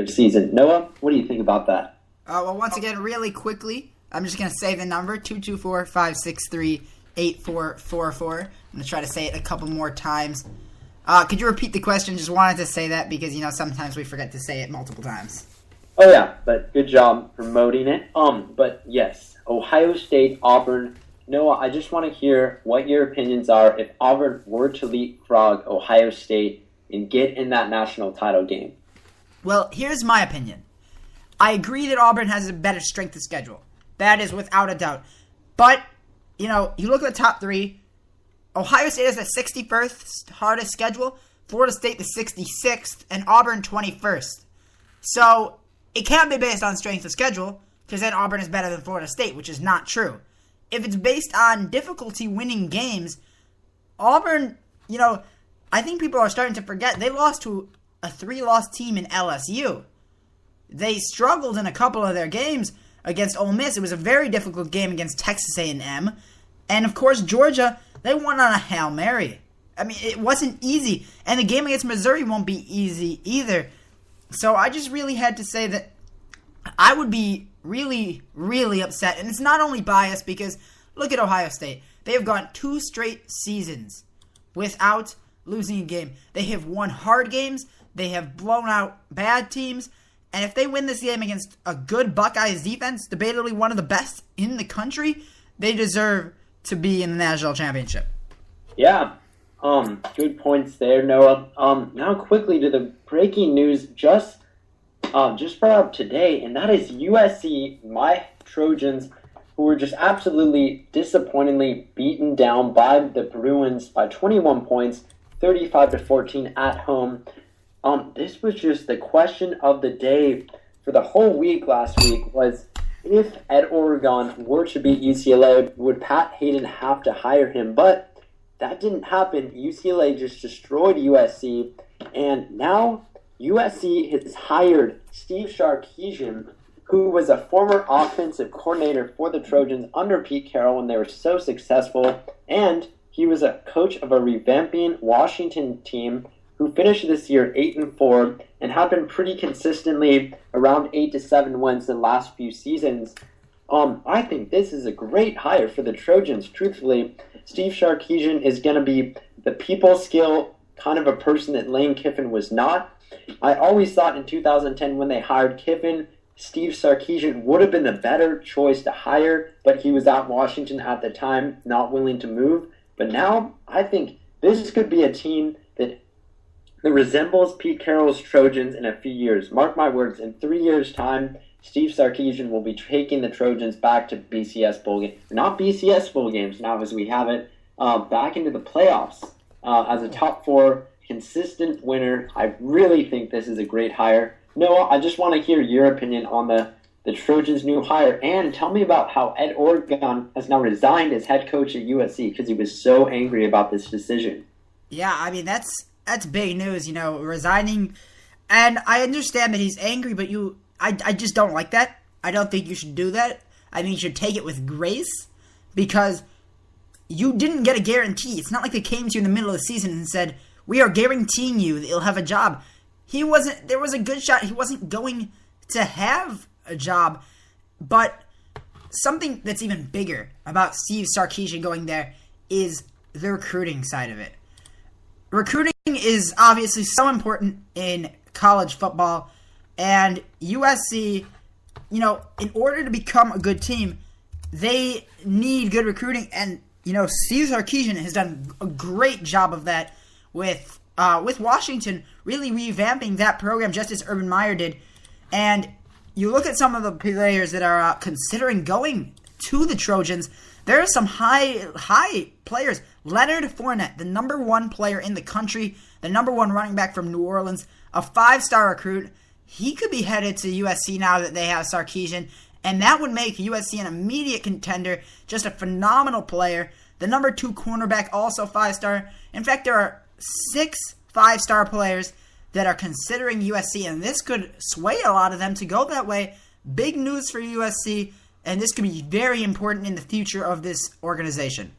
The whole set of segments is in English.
season. Noah, what do you think about that? Well, once again, really quickly, I'm just going to say the number, 224-563-8444. I'm going to try to say it a couple more times. Could you repeat the question? Just wanted to say that because, sometimes we forget to say it multiple times. Oh, yeah, but good job promoting it. But yes, Ohio State, Auburn. Noah, I just want to hear what your opinions are if Auburn were to leapfrog Ohio State and get in that national title game. Well, here's my opinion. I agree that Auburn has a better strength of schedule. That is without a doubt. But, you look at the top three. Ohio State has the 61st hardest schedule, Florida State the 66th, and Auburn 21st. So, it can't be based on strength of schedule, because then Auburn is better than Florida State, which is not true. If it's based on difficulty winning games, Auburn, I think people are starting to forget, they lost to a 3-loss team in LSU. They struggled in a couple of their games against Ole Miss. It was a very difficult game against Texas A&M. And, of course, Georgia, they won on a Hail Mary. I mean, it wasn't easy. And the game against Missouri won't be easy either. So I just really had to say that I would be really, really upset. And it's not only biased because look at Ohio State. They have gone 2 straight seasons without losing a game. They have won hard games. They have blown out bad teams. And if they win this game against a good Buckeyes defense, debatably one of the best in the country, they deserve to be in the national championship. Yeah, good points there, Noah. Now quickly to the breaking news just brought up today, and that is USC, my Trojans, who were just absolutely disappointingly beaten down by the Bruins by 21 points, 35-14 at home. This was just the question of the day for the whole week last week was if at Oregon were to beat UCLA, would Pat Hayden have to hire him? But that didn't happen. UCLA just destroyed USC, and now USC has hired Steve Sarkisian, who was a former offensive coordinator for the Trojans under Pete Carroll when they were so successful, and he was a coach of a revamping Washington team who finished this year 8-4 and have been pretty consistently around 8-7 wins the last few seasons. I think this is a great hire for the Trojans. Truthfully, Steve Sarkisian is going to be the people skill kind of a person that Lane Kiffin was not. I always thought in 2010 when they hired Kiffin, Steve Sarkisian would have been the better choice to hire, but he was out in Washington at the time, not willing to move. But now I think this could be a team that resembles Pete Carroll's Trojans in a few years. Mark my words, in 3 years' time, Steve Sarkisian will be taking the Trojans back to BCS Bowl games. Not BCS Bowl games now as we have it, back into the playoffs as a top 4 consistent winner. I really think this is a great hire. Noah, I just want to hear your opinion on the Trojans' new hire, and tell me about how Ed Oregon has now resigned as head coach at USC because he was so angry about this decision. Yeah, I mean, that's big news, resigning. And I understand that he's angry, but I just don't like that. I don't think you should do that. I think you should take it with grace because you didn't get a guarantee. It's not like they came to you in the middle of the season and said, we are guaranteeing you that you'll have a job. There was a good shot he wasn't going to have a job. But something that's even bigger about Steve Sarkisian going there is the recruiting side of it. Recruiting is obviously so important in college football, and USC, in order to become a good team, they need good recruiting, and, Steve Sarkisian has done a great job of that with Washington, really revamping that program just as Urban Meyer did, and you look at some of the players that are considering going to the Trojans. There are some high players. Leonard Fournette, the number 1 player in the country, the number 1 running back from New Orleans, a 5-star recruit. He could be headed to USC now that they have Sarkisian, and that would make USC an immediate contender, just a phenomenal player. The number 2 cornerback, also 5-star. In fact, there are 6 5-star players that are considering USC, and this could sway a lot of them to go that way. Big news for USC. And this could be very important in the future of this organization.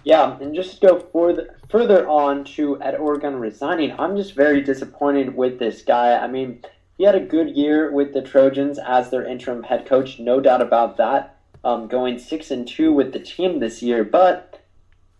Yeah, and just to go further on to Ed Oregon resigning, I'm just very disappointed with this guy. I mean, he had a good year with the Trojans as their interim head coach, no doubt about that. Going 6-2 with the team this year, but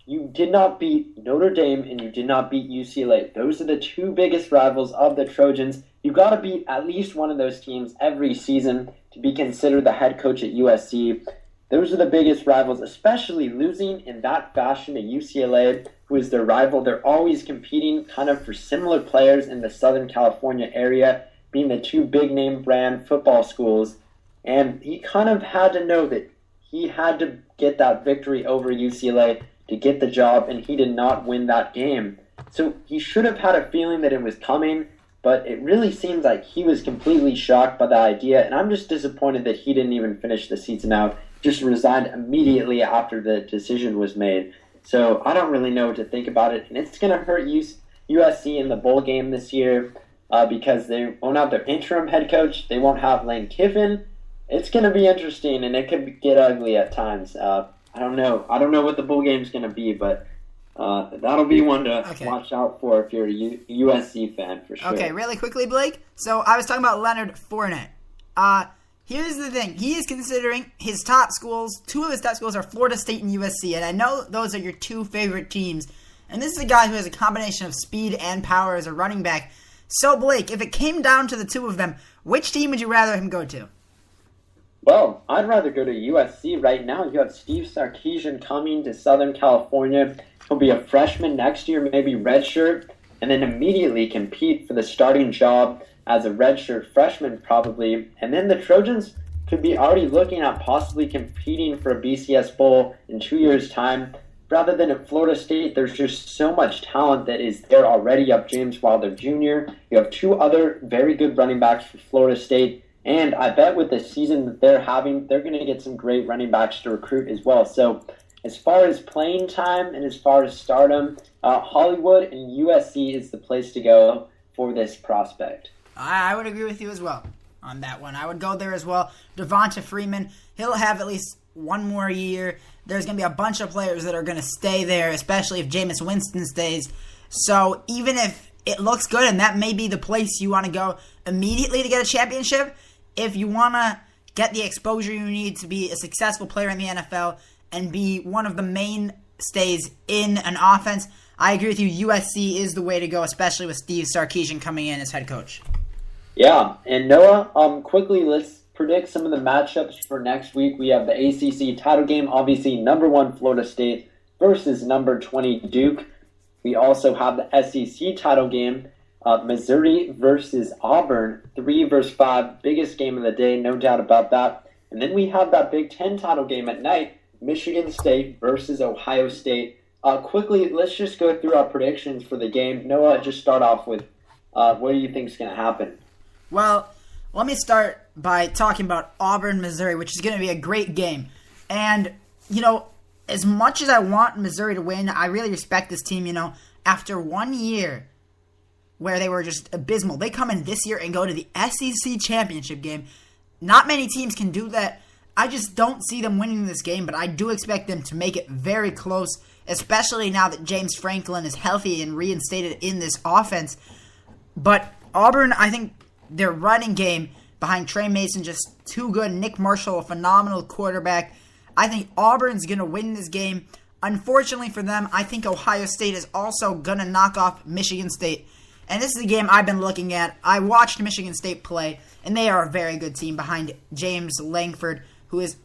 you did not beat Notre Dame and you did not beat UCLA. Those are the two biggest rivals of the Trojans. You got to beat at least one of those teams every season to be considered the head coach at USC. Those are the biggest rivals, especially losing in that fashion to UCLA, who is their rival. They're always competing kind of for similar players in the Southern California area, being the two big-name brand football schools. And he kind of had to know that he had to get that victory over UCLA to get the job, and he did not win that game. So he should have had a feeling that it was coming, but it really seems like he was completely shocked by the idea, and I'm just disappointed that he didn't even finish the season out, just resigned immediately after the decision was made. So I don't really know what to think about it, and it's going to hurt USC in the bowl game this year because they won't have their interim head coach, they won't have Lane Kiffin. It's going to be interesting, and it could get ugly at times. I don't know. I don't know what the bowl game's going to be, but that'll be one to watch out for if you're a USC fan, for sure. Okay, really quickly, Blake. So I was talking about Leonard Fournette. Here's the thing. He is considering his top schools. Two of his top schools are Florida State and USC, and I know those are your two favorite teams. And this is a guy who has a combination of speed and power as a running back. So, Blake, if it came down to the two of them, which team would you rather him go to? Well, I'd rather go to USC right now. You have Steve Sarkisian coming to Southern California. He'll be a freshman next year, maybe redshirt, and then immediately compete for the starting job as a redshirt freshman probably. And then the Trojans could be already looking at possibly competing for a BCS Bowl in 2 years' time. Rather than at Florida State, there's just so much talent that is there already. You have James Wilder Jr. You have two other very good running backs for Florida State. And I bet with the season that they're having, they're going to get some great running backs to recruit as well. So as far as playing time and as far as stardom, Hollywood and USC is the place to go for this prospect. I would agree with you as well on that one. I would go there as well. Devonta Freeman, he'll have at least one more year. There's going to be a bunch of players that are going to stay there, especially if Jameis Winston stays. So even if it looks good and that may be the place you want to go immediately to get a championship, if you want to get the exposure you need to be a successful player in the NFL and be one of the mainstays in an offense, I agree with you. USC is the way to go, especially with Steve Sarkisian coming in as head coach. Yeah, and Noah, quickly, let's predict some of the matchups for next week. We have the ACC title game, obviously number 1 Florida State versus number 20 Duke. We also have the SEC title game, Missouri versus Auburn, 3 versus 5, biggest game of the day, no doubt about that. And then we have that Big Ten title game at night, Michigan State versus Ohio State. Quickly, let's just go through our predictions for the game. Noah, just start off with what do you think is going to happen? Well, let me start by talking about Auburn, Missouri, which is going to be a great game. And, as much as I want Missouri to win, I really respect this team, After 1 year where they were just abysmal, they come in this year and go to the SEC championship game. Not many teams can do that. I just don't see them winning this game, but I do expect them to make it very close, especially now that James Franklin is healthy and reinstated in this offense. But Auburn, I think their running game behind Trey Mason just too good. Nick Marshall, a phenomenal quarterback. I think Auburn's going to win this game. Unfortunately for them, I think Ohio State is also going to knock off Michigan State. And this is a game I've been looking at. I watched Michigan State play, and they are a very good team behind James Langford, who is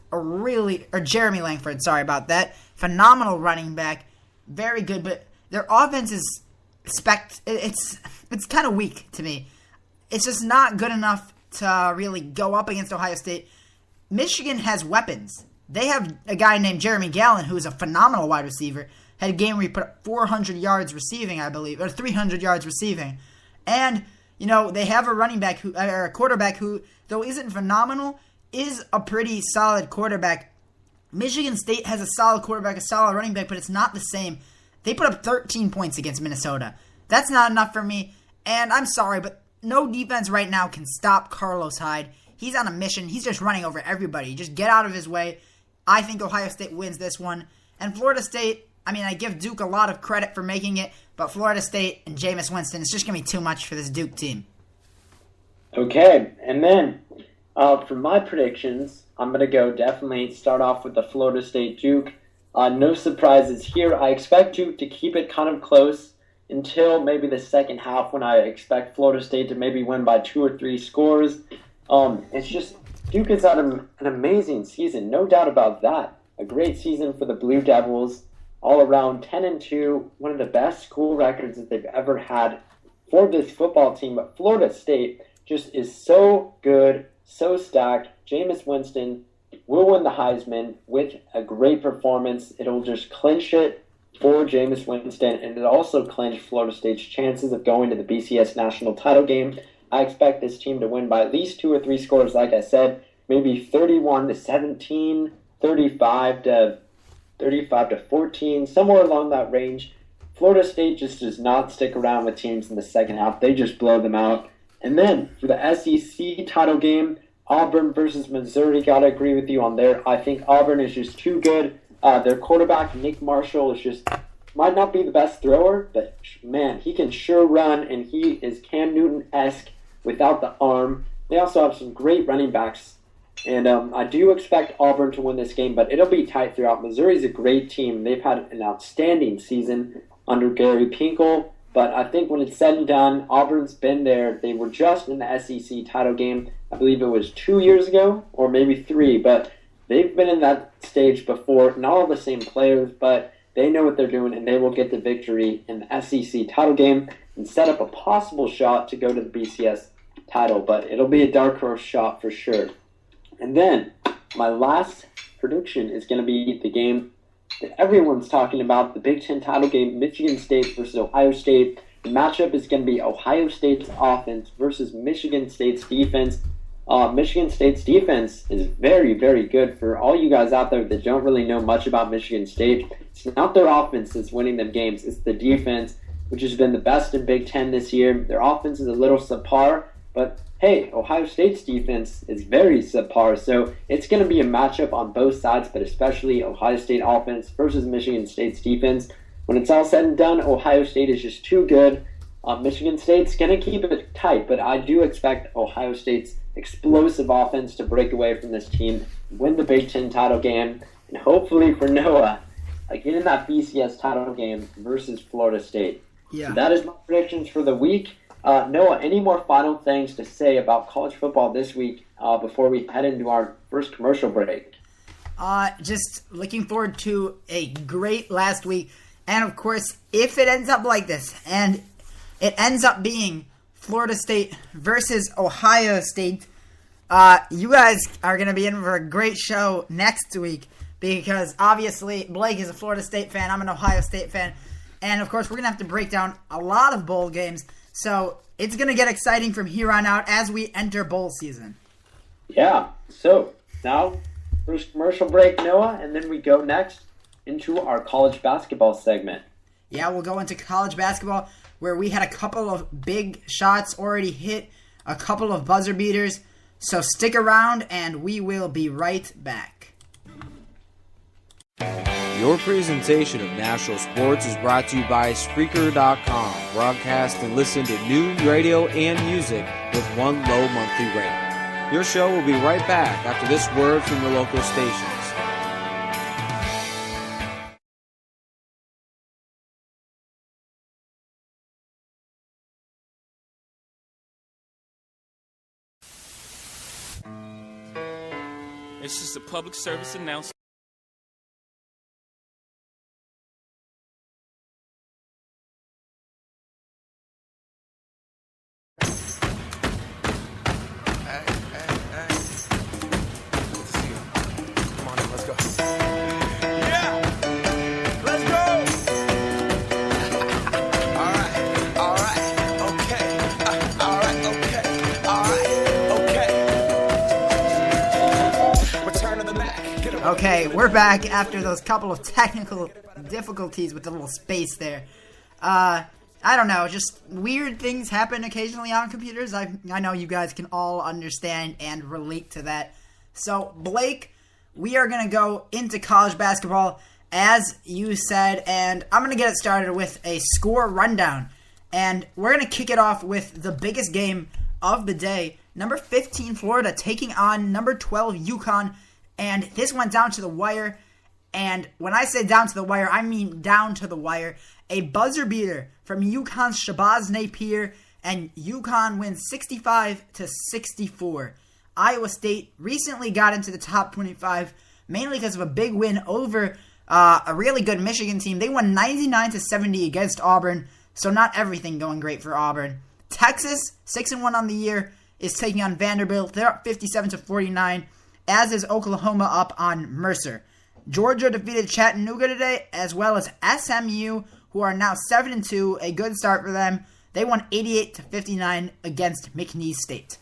Jeremy Langford, sorry about that. Phenomenal running back. Very good, but their offense is it's kind of weak to me. It's just not good enough to really go up against Ohio State. Michigan has weapons. They have a guy named Jeremy Gallen, who is a phenomenal wide receiver. Had a game where he put up 400 yards receiving, I believe, or 300 yards receiving. And, they have a quarterback who, though isn't phenomenal, is a pretty solid quarterback. Michigan State has a solid quarterback, a solid running back, but it's not the same. They put up 13 points against Minnesota. That's not enough for me. And I'm sorry, but no defense right now can stop Carlos Hyde. He's on a mission. He's just running over everybody. Just get out of his way. I think Ohio State wins this one. And Florida State, I give Duke a lot of credit for making it, but Florida State and Jameis Winston, it's just going to be too much for this Duke team. Okay, and then for my predictions, I'm going to go definitely start off with the Florida State Duke. No surprises here. I expect Duke to keep it kind of close until maybe the second half when I expect Florida State to maybe win by 2 or 3 scores. It's just Duke has had an amazing season, no doubt about that. A great season for the Blue Devils, all around 10-2, one of the best school records that they've ever had for this football team. But Florida State just is so good, so stacked. Jameis Winston will win the Heisman with a great performance. It'll just clinch it for Jameis Winston, and it also clinched Florida State's chances of going to the BCS national title game. I expect this team to win by at least 2 or 3 scores, like I said, maybe 31-17, 35-14, somewhere along that range. Florida State just does not stick around with teams in the second half. They just blow them out. And then for the SEC title game, Auburn versus Missouri, gotta agree with you on there. I think Auburn is just too good. Their quarterback, Nick Marshall, is just might not be the best thrower, but man, he can sure run, and he is Cam Newton-esque without the arm. They also have some great running backs, and I do expect Auburn to win this game, but it'll be tight throughout. Missouri's a great team. They've had an outstanding season under Gary Pinkel, but I think when it's said and done, Auburn's been there. They were just in the SEC title game. I believe it was 2 years ago, or maybe 3, but they've been in that stage before. Not all the same players, but they know what they're doing, and they will get the victory in the SEC title game and set up a possible shot to go to the BCS title, but it'll be a dark horse shot for sure. And then my last prediction is going to be the game that everyone's talking about, the Big Ten title game, Michigan State versus Ohio State. The matchup is going to be Ohio State's offense versus Michigan State's defense. Michigan State's defense is very, very good. For all you guys out there that don't really know much about Michigan State, it's not their offense that's winning them games. It's the defense, which has been the best in Big Ten this year. Their offense is a little subpar, but hey, Ohio State's defense is very subpar. So it's going to be a matchup on both sides, but especially Ohio State offense versus Michigan State's defense. When it's all said and done, Ohio State is just too good. Michigan State's going to keep it tight, but I do expect Ohio State's explosive offense to break away from this team, win the Big Ten title game, and hopefully for Noah, get in that BCS title game versus Florida State. Yeah. So that is my predictions for the week. Noah, any more final things to say about college football this week before we head into our first commercial break? Just looking forward to a great last week. And of course, if it ends up like this, and it ends up being Florida State versus Ohio State, you guys are going to be in for a great show next week, because obviously Blake is a Florida State fan, I'm an Ohio State fan, and of course we're going to have to break down a lot of bowl games, so it's going to get exciting from here on out as we enter bowl season. Yeah, so now first commercial break, Noah, and then we go next into our college basketball segment. Yeah, we'll go into college basketball, where we had a couple of big shots already hit, a couple of buzzer beaters. So stick around, and we will be right back. Your presentation of national sports is brought to you by Spreaker.com. Broadcast and listen to news, radio, and music with one low monthly rate. Your show will be right back after this word from your local stations. It's just a public service announcement. Hey. Good to see you. Come on in, let's go. Yeah! Let's go! All right, okay. Return of the Mac. Okay, we're back after those couple of technical difficulties with the little space there. I don't know, just weird things happen occasionally on computers. I know you guys can all understand and relate to that. So, Blake, we are going to go into college basketball, as you said, and I'm going to get it started with a score rundown. And we're going to kick it off with the biggest game of the day, number 15 Florida taking on number 12 UConn, and this went down to the wire. And when I say down to the wire, I mean down to the wire. A buzzer beater from UConn's Shabazz Napier, and UConn wins 65-64. Iowa State recently got into the top 25, mainly because of a big win over a really good Michigan team. They won 99-70 against Auburn, so not everything going great for Auburn. Texas, 6-1 on the year, is taking on Vanderbilt. They're up 57-49, as is Oklahoma up on Mercer. Georgia defeated Chattanooga today, as well as SMU, who are now 7-2, a good start for them. They won 88-59 against McNeese State.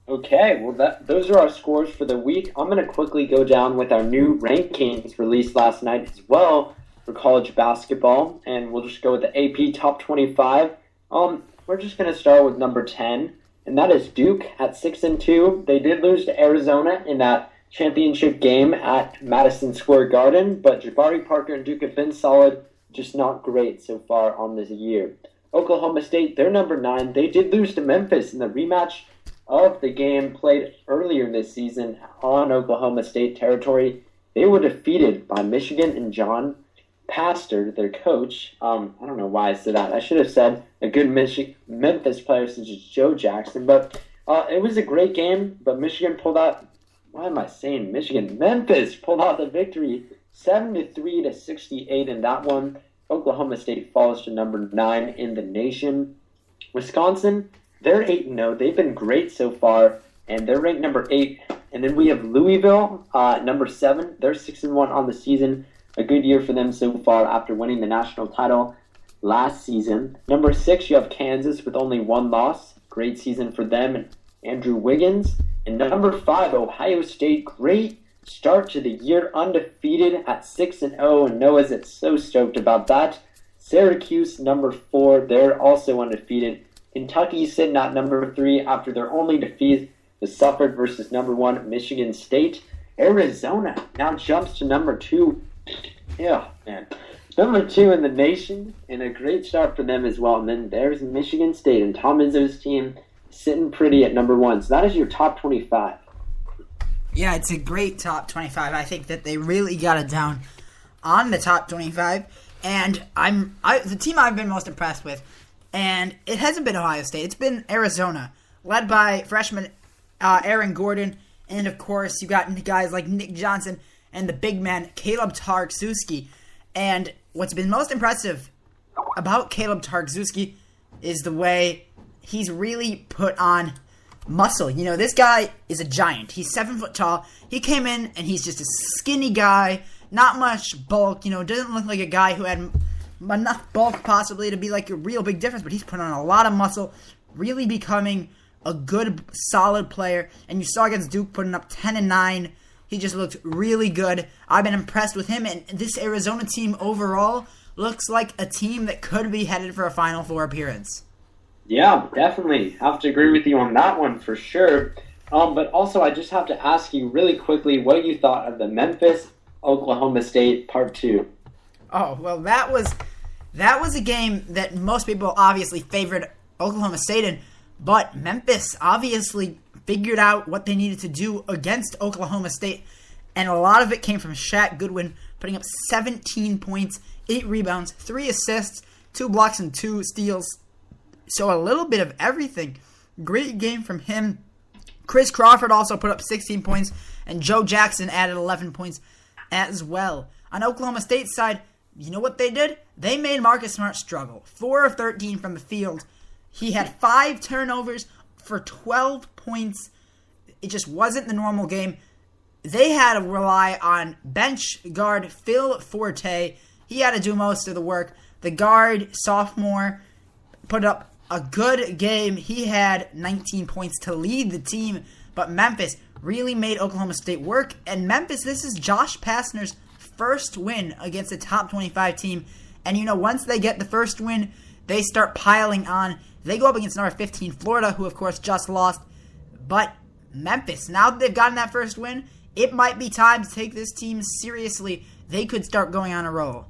Okay, well, those are our scores for the week. I'm going to quickly go down with our new rankings released last night as well for college basketball, and we'll just go with the AP Top 25. We're just going to start with number 10, and that is Duke at 6-2. They did lose to Arizona in that championship game at Madison Square Garden, but Jabari Parker and Duke have been solid, just not great so far on this year. Oklahoma State, they're number 9. They did lose to Memphis in the rematch of the game played earlier this season on Oklahoma State territory. They were defeated by Michigan and John Pastor, their coach. I don't know why I said that. I should have said a good Memphis player such as Joe Jackson, but it was a great game, but Michigan pulled out, why am I saying Michigan? Memphis pulled out the victory 73-68 in that one. Oklahoma State falls to number 9 in the nation. Wisconsin, they're 8-0. They've been great so far, and they're ranked number 8. And then we have Louisville, number 7. They're 6-1 on the season. A good year for them so far after winning the national title last season. Number 6, you have Kansas with only 1 loss. Great season for them and Andrew Wiggins. And number 5, Ohio State. Great start to the year, undefeated at 6-0, and Noah's so stoked about that. Syracuse, number 4. They're also undefeated. Kentucky sitting at number 3 after their only defeat was suffered versus number 1 Michigan State. Arizona now jumps to number 2. Yeah, man. Number 2 in the nation, and a great start for them as well. And then there's Michigan State and Tom Izzo's team sitting pretty at number 1. So that is your top 25. Yeah, it's a great top 25. I think that they really got it down on the top 25. And the team I've been most impressed with, and it hasn't been Ohio State. It's been Arizona, led by freshman Aaron Gordon. And, of course, you got guys like Nick Johnson and the big man Caleb Tarczewski. And what's been most impressive about Caleb Tarczewski is the way he's really put on muscle. You know, this guy is a giant. He's 7 foot tall. He came in and he's just a skinny guy, not much bulk. You know, doesn't look like a guy who had enough bulk possibly to be like a real big difference, but he's put on a lot of muscle, really becoming a good, solid player. And you saw against Duke putting up 10-9. He just looked really good. I've been impressed with him, and this Arizona team overall looks like a team that could be headed for a Final Four appearance. Yeah, definitely. Have to agree with you on that one for sure. But also, I just have to ask you really quickly what you thought of the Memphis-Oklahoma State Part 2. Oh, well, that was a game that most people obviously favored Oklahoma State in, but Memphis obviously figured out what they needed to do against Oklahoma State, and a lot of it came from Shaq Goodwin, putting up 17 points, 8 rebounds, 3 assists, 2 blocks, and 2 steals. So a little bit of everything. Great game from him. Chris Crawford also put up 16 points, and Joe Jackson added 11 points as well. On Oklahoma State's side, you know what they did? They made Marcus Smart struggle. 4 of 13 from the field. He had 5 turnovers for 12 points. It just wasn't the normal game. They had to rely on bench guard Phil Forte. He had to do most of the work. The guard, sophomore, put up a good game. He had 19 points to lead the team, but Memphis really made Oklahoma State work. And Memphis, this is Josh Pastner's first win against a top 25 team. And, you know, once they get the first win, they start piling on. They go up against number 15 Florida, who, of course, just lost. But Memphis, now that they've gotten that first win, it might be time to take this team seriously. They could start going on a roll.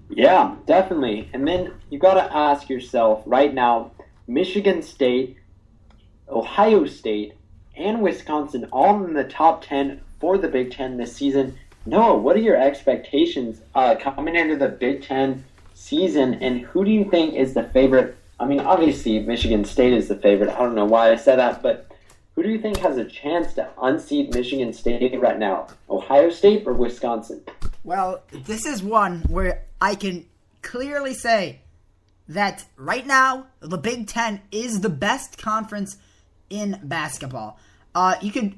Yeah, definitely. And then you got to ask yourself right now, Michigan State, Ohio State, and Wisconsin all in the top 10 for the Big Ten this season. Noah, what are your expectations coming into the Big Ten season, and who do you think is the favorite? I mean, obviously, Michigan State is the favorite. I don't know why I said that, but who do you think has a chance to unseat Michigan State right now? Ohio State or Wisconsin? Well, this is one where I can clearly say that right now, the Big Ten is the best conference in basketball. You could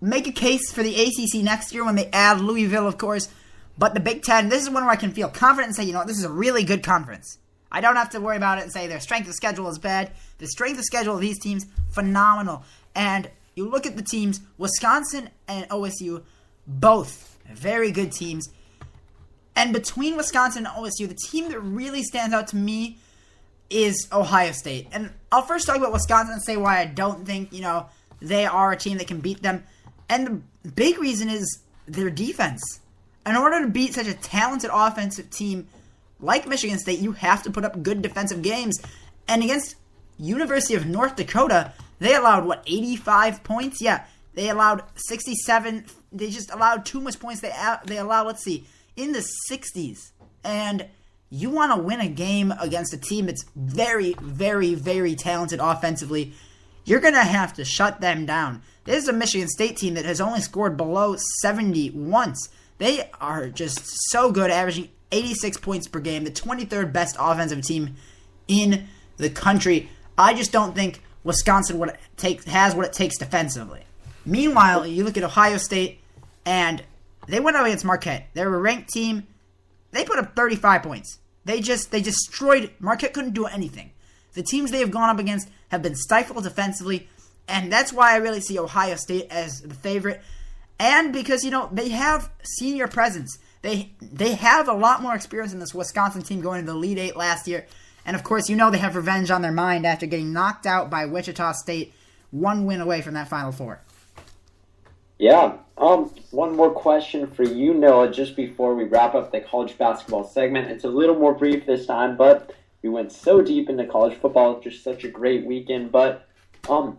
make a case for the ACC next year when they add Louisville, of course, but the Big Ten, this is one where I can feel confident and say, this is a really good conference. I don't have to worry about it and say their strength of schedule is bad. The strength of schedule of these teams, phenomenal. And you look at the teams, Wisconsin and OSU, both very good teams. And between Wisconsin and OSU, the team that really stands out to me is Ohio State. And I'll first talk about Wisconsin and say why I don't think, they are a team that can beat them. And the big reason is their defense. In order to beat such a talented offensive team like Michigan State, you have to put up good defensive games. And against University of North Dakota, they allowed, 85 points? Yeah, they allowed 67. They just allowed too much points. They allowed, in the 60s. And you want to win a game against a team that's very, very, very talented offensively, you're going to have to shut them down. This is a Michigan State team that has only scored below 70 once. They are just so good, averaging 86 points per game, the 23rd best offensive team in the country. I just don't think Wisconsin has what it takes defensively. Meanwhile, you look at Ohio State, and they went up against Marquette. They're a ranked team. They put up 35 points. They destroyed. Marquette couldn't do anything. The teams they have gone up against have been stifled defensively, and that's why I really see Ohio State as the favorite. And because, they have senior presence. They have a lot more experience than this Wisconsin team going into the Elite Eight last year. And, of course, they have revenge on their mind after getting knocked out by Wichita State, one win away from that Final Four. Yeah. One more question for you, Noah, just before we wrap up the college basketball segment. It's a little more brief this time, but we went so deep into college football. Just such a great weekend. But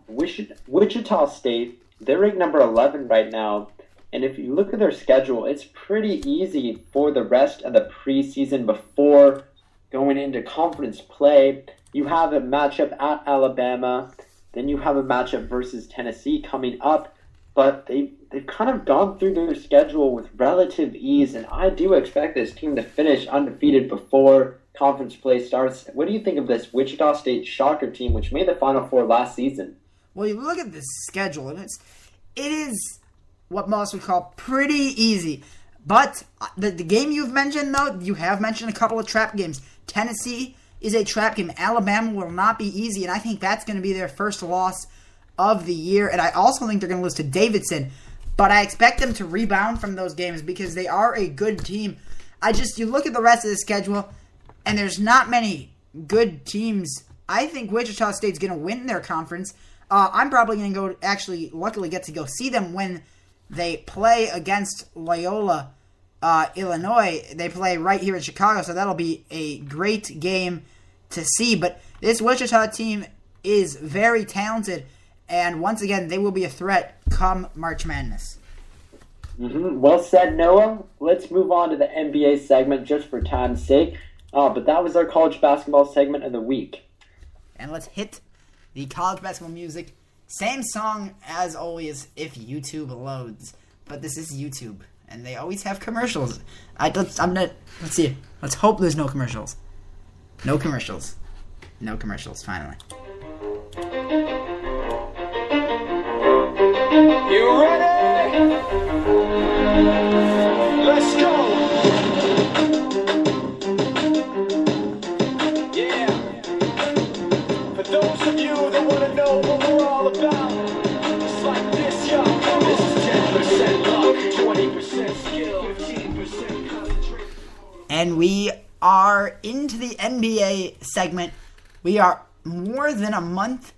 Wichita State, they're ranked number 11 right now. And if you look at their schedule, it's pretty easy for the rest of the preseason before going into conference play. You have a matchup at Alabama. Then you have a matchup versus Tennessee coming up. But they've kind of gone through their schedule with relative ease. And I do expect this team to finish undefeated before conference play starts. What do you think of this Wichita State Shocker team, which made the Final Four last season? Well, you look at this schedule, and it is what most would call pretty easy. But the game you've mentioned, though, you have mentioned a couple of trap games. Tennessee is a trap game. Alabama will not be easy, and I think that's going to be their first loss of the year. And I also think they're going to lose to Davidson. But I expect them to rebound from those games because they are a good team. You look at the rest of the schedule, and there's not many good teams. I think Wichita State's going to win their conference. I'm probably going to luckily get to go see them when they play against Loyola, Illinois. They play right here in Chicago, so that'll be a great game to see. But this Wichita team is very talented, and once again, they will be a threat come March Madness. Mm-hmm. Well said, Noah. Let's move on to the NBA segment just for time's sake. But that was our college basketball segment of the week. And let's hit the college basketball music. Same song as always if YouTube loads. But this is YouTube, and they always have commercials. Let's see. Let's hope there's no commercials. No commercials. No commercials, finally. You ready? Let's go. Yeah. For those of you that want to know what we're all about, it's like this, y'all. This is 10% luck, 20% skill, 15% concentration. And we are into the NBA segment. We are more than a month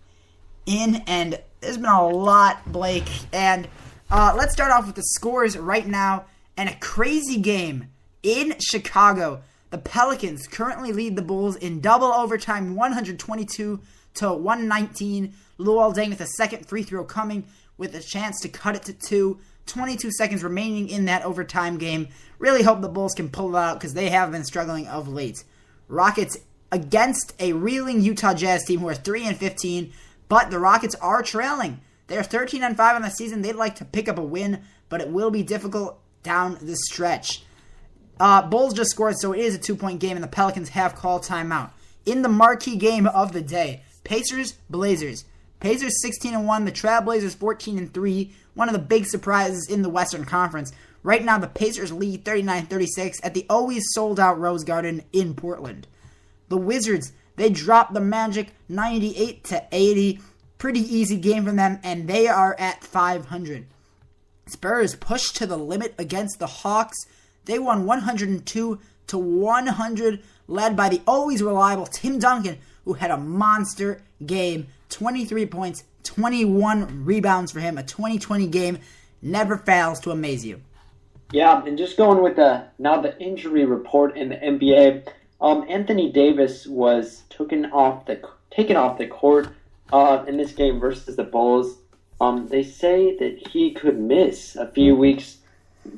in, and there's been a lot, Blake. And let's start off with the scores right now. And a crazy game in Chicago. The Pelicans currently lead the Bulls in double overtime, 122-104. to 119. Luol Deng with a second free throw coming with a chance to cut it to 2. 22 seconds remaining in that overtime game. Really hope the Bulls can pull it out because they have been struggling of late. Rockets against a reeling Utah Jazz team who are 3-15, but the Rockets are trailing. They're 13-5 on the season. They'd like to pick up a win, but it will be difficult down the stretch. Bulls just scored, so it is a 2-point game, and the Pelicans have called timeout. In the marquee game of the day, Pacers-Blazers. Pacers 16-1, the Trailblazers 14-3, one of the big surprises in the Western Conference. Right now, the Pacers lead 39-36 at the always sold-out Rose Garden in Portland. The Wizards, they dropped the Magic 98-80. Pretty easy game from them, and they are at 500. Spurs pushed to the limit against the Hawks. They won 102-100, led by the always reliable Tim Duncan, who had a monster game. 23 points, 21 rebounds for him. A 2020 game never fails to amaze you. Yeah, and just going with the injury report in the NBA, Anthony Davis was taken off the court in this game versus the Bulls. They say that he could miss a few weeks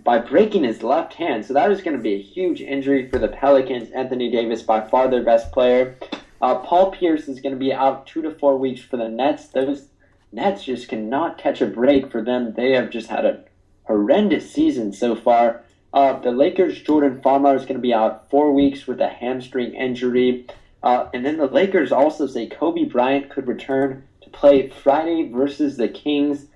by breaking his left hand, so that is going to be a huge injury for the Pelicans. Anthony Davis, by far their best player. Paul Pierce is going to be out 2 to 4 weeks for the Nets. Those Nets just cannot catch a break for them. They have just had a horrendous season so far. The Lakers' Jordan Farmar is going to be out 4 weeks with a hamstring injury. And then the Lakers also say Kobe Bryant could return to play Friday versus the Kings.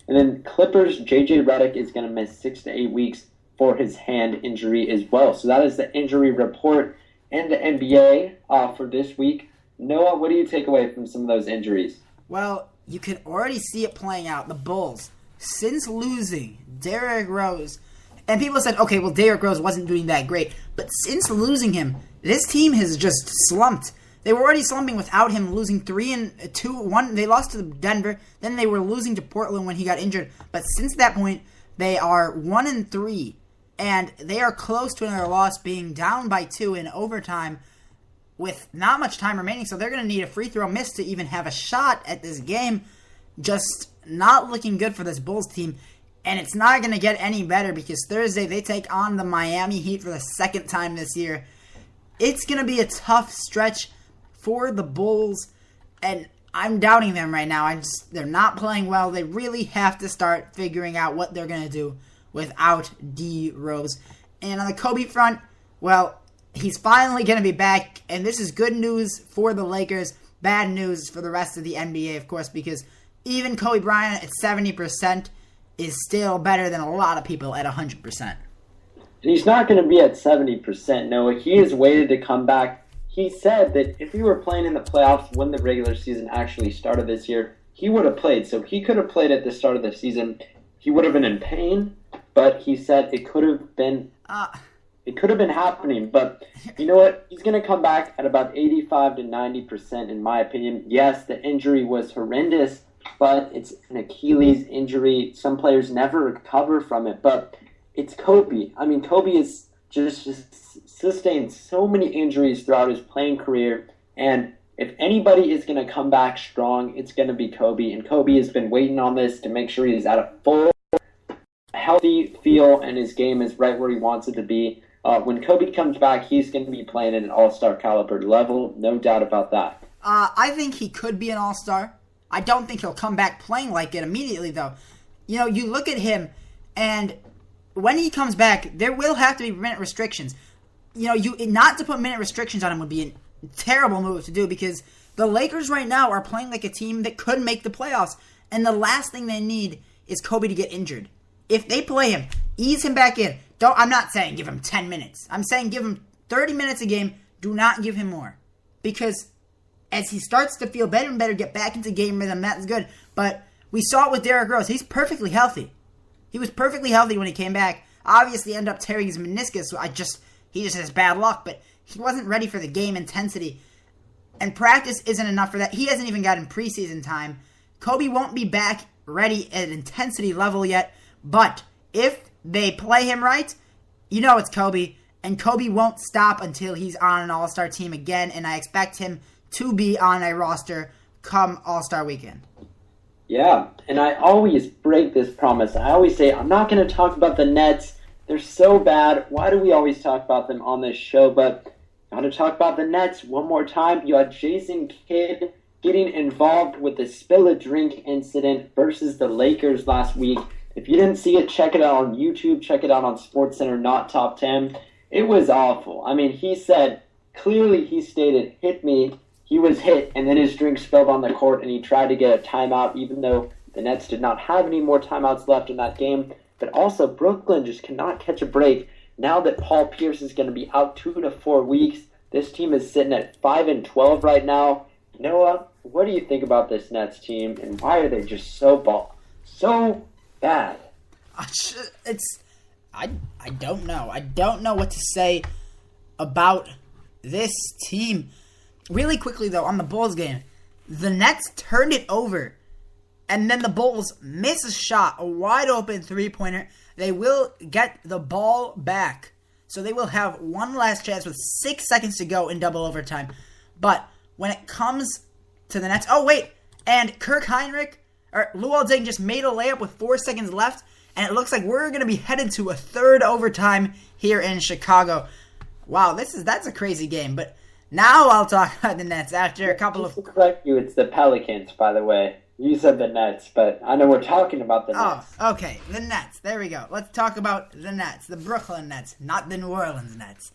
And then Clippers' J.J. Redick is going to miss 6 to 8 weeks for his hand injury as well. So that is the injury report in the NBA for this week. Noah, what do you take away from some of those injuries? Well, you can already see it playing out. The Bulls, since losing Derrick Rose, and people said, okay, well, Derrick Rose wasn't doing that great, but since losing him, this team has just slumped. They were already slumping without him, losing 3-2. They lost to Denver, then they were losing to Portland when he got injured. But since that point, they are 1-3, and they are close to another loss, being down by 2 in overtime with not much time remaining. So they're going to need a free throw miss to even have a shot at this game. Just not looking good for this Bulls team. And it's not going to get any better because Thursday they take on the Miami Heat for the second time this year. It's going to be a tough stretch for the Bulls, and I'm doubting them right now. They're not playing well. They really have to start figuring out what they're going to do without D. Rose. And on the Kobe front, well, he's finally going to be back, and this is good news for the Lakers, bad news for the rest of the NBA, of course, because even Kobe Bryant at 70% is still better than a lot of people at 100%. He's not going to be at 70%, Noah. He has waited to come back. He said that if he were playing in the playoffs when the regular season actually started this year, he would have played. So he could have played at the start of the season. He would have been in pain, but he said it could have been happening. But you know what? He's going to come back at about 85 to 90%, in my opinion. Yes, the injury was horrendous, but it's an Achilles injury. Some players never recover from it, but it's Kobe. I mean, Kobe is just sustained so many injuries throughout his playing career, and if anybody is going to come back strong, it's going to be Kobe, and Kobe has been waiting on this to make sure he's at a full, healthy feel, and his game is right where he wants it to be. When Kobe comes back, he's going to be playing at an all-star caliber level, no doubt about that. I think he could be an all-star. I don't think he'll come back playing like it immediately, though. You know, you look at him, and when he comes back, there will have to be minute restrictions. You know, not to put minute restrictions on him would be a terrible move to do because the Lakers right now are playing like a team that could make the playoffs, and the last thing they need is Kobe to get injured. If they play him, ease him back in. I'm not saying give him 10 minutes. I'm saying give him 30 minutes a game. Do not give him more. Because as he starts to feel better and better, get back into game rhythm, that's good. But we saw it with Derrick Rose. He's perfectly healthy. He was perfectly healthy when he came back. Obviously ended up tearing his meniscus, so he just has bad luck, but he wasn't ready for the game intensity. And practice isn't enough for that. He hasn't even gotten preseason time. Kobe won't be back ready at intensity level yet, but if they play him right, you know it's Kobe, and Kobe won't stop until he's on an all-star team again, and I expect him to be on a roster come All-Star Weekend. Yeah, and I always break this promise. I always say, I'm not going to talk about the Nets. They're so bad. Why do we always talk about them on this show? But got to talk about the Nets one more time. You had Jason Kidd getting involved with the spill a drink incident versus the Lakers last week. If you didn't see it, check it out on YouTube. Check it out on SportsCenter, not Top 10. It was awful. I mean, he said, clearly he stated, hit me. He was hit, and then his drink spilled on the court, and he tried to get a timeout, even though the Nets did not have any more timeouts left in that game. But also, Brooklyn just cannot catch a break. Now that Paul Pierce is going to be out 2 to 4 weeks, this team is sitting at 5-12 right now. Noah, what do you think about this Nets team, and why are they just so bad? I don't know. I don't know what to say about this team. Really quickly, though, on the Bulls game, the Nets turned it over, and then the Bulls miss a shot, a wide-open three-pointer. They will get the ball back, so they will have one last chance with 6 seconds to go in double overtime. But when it comes to the Nets, and Kirk Heinrich, or Luol Deng just made a layup with 4 seconds left, and it looks like we're going to be headed to a third overtime here in Chicago. Wow, that's a crazy game, but now I'll talk about the Nets after a couple of... Just to correct you, it's the Pelicans, by the way. You said the Nets, but I know we're talking about the Nets. Oh, okay, the Nets. There we go. Let's talk about the Nets, the Brooklyn Nets, not the New Orleans Nets.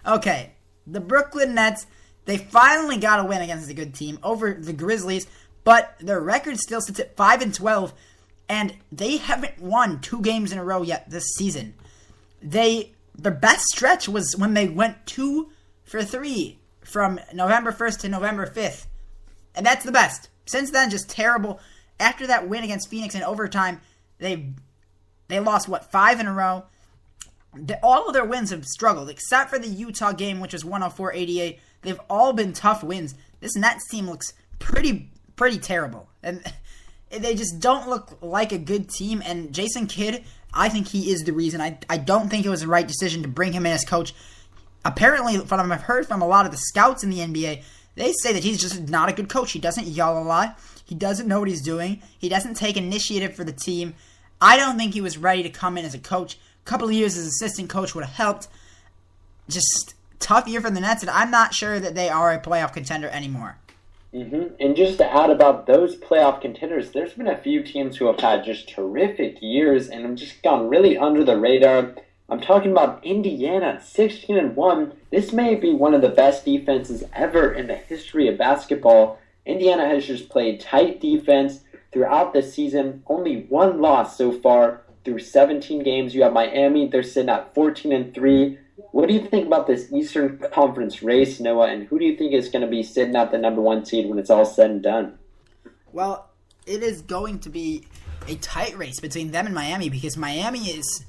Okay, the Brooklyn Nets, they finally got a win against a good team over the Grizzlies, but their record still sits at 5-12, and they haven't won 2 games in a row yet this season. Their best stretch was when they went 2 for 3 from November 1st to November 5th. And that's the best. Since then, just terrible. After that win against Phoenix in overtime, they lost, 5 in a row? All of their wins have struggled, except for the Utah game, which was 104-88. They've all been tough wins. This Nets team looks pretty terrible. And they just don't look like a good team. And Jason Kidd, I think he is the reason. I don't think it was the right decision to bring him in as coach. Apparently, from what I've heard from a lot of the scouts in the NBA, they say that he's just not a good coach. He doesn't yell a lot. He doesn't know what he's doing. He doesn't take initiative for the team. I don't think he was ready to come in as a coach. A couple of years as assistant coach would have helped. Just tough year for the Nets, and I'm not sure that they are a playoff contender anymore. And just to add about those playoff contenders, there's been a few teams who have had just terrific years and have just gone really under the radar. I'm talking about Indiana, 16-1. This may be one of the best defenses ever in the history of basketball. Indiana has just played tight defense throughout the season. Only 1 loss so far through 17 games. You have Miami. They're sitting at 14-3. What do you think about this Eastern Conference race, Noah? And who do you think is going to be sitting at the number 1 seed when it's all said and done? Well, it is going to be a tight race between them and Miami because Miami is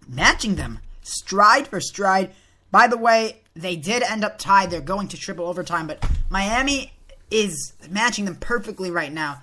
matching them stride for stride. By the way, they did end up tied. They're going to triple overtime, but Miami is matching them perfectly right now,